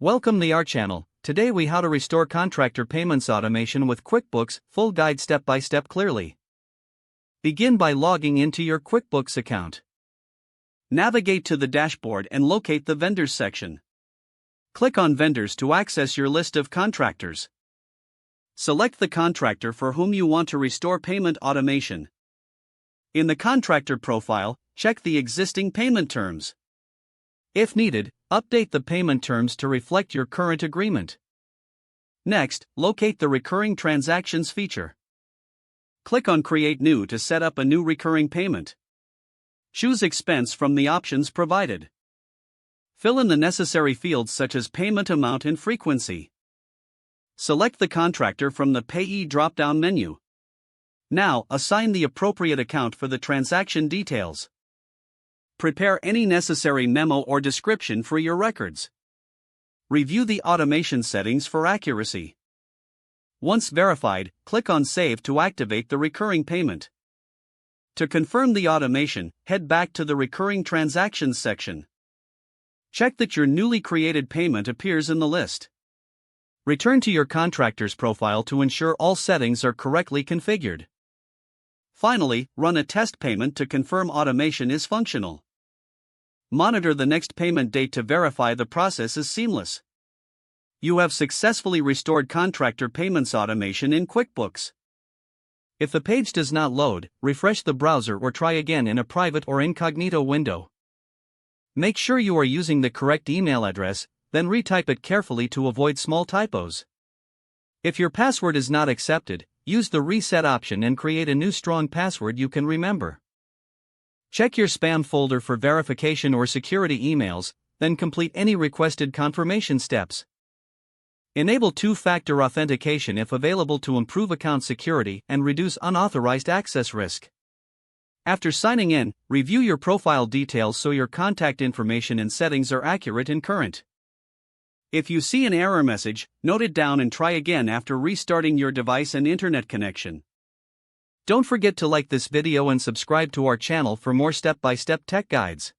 Welcome to our channel. Today we how to restore contractor payments automation with QuickBooks, full guide step by step clearly. Begin by logging into your QuickBooks account. Navigate to the dashboard and locate the Vendors section. Click on Vendors to access your list of contractors. Select the contractor for whom you want to restore payment automation. In the contractor profile, check the existing payment terms. If needed, update the payment terms to reflect your current agreement. Next, locate the Recurring Transactions feature. Click on Create New to set up a new recurring payment. Choose expense from the options provided. Fill in the necessary fields such as payment amount and frequency. Select the contractor from the Payee drop-down menu. Now, assign the appropriate account for the transaction details. Prepare any necessary memo or description for your records. Review the automation settings for accuracy. Once verified, click on Save to activate the recurring payment. To confirm the automation, head back to the Recurring Transactions section. Check that your newly created payment appears in the list. Return to your contractor's profile to ensure all settings are correctly configured. Finally, run a test payment to confirm automation is functional. Monitor the next payment date to verify the process is seamless. You have successfully restored contractor payments automation in QuickBooks. If the page does not load, refresh the browser or try again in a private or incognito window. Make sure you are using the correct email address, then retype it carefully to avoid small typos. If your password is not accepted, use the reset option and create a new strong password you can remember. Check your spam folder for verification or security emails, then complete any requested confirmation steps. Enable two-factor authentication if available to improve account security and reduce unauthorized access risk. After signing in, review your profile details so your contact information and settings are accurate and current. If you see an error message, note it down and try again after restarting your device and internet connection. Don't forget to like this video and subscribe to our channel for more step-by-step tech guides.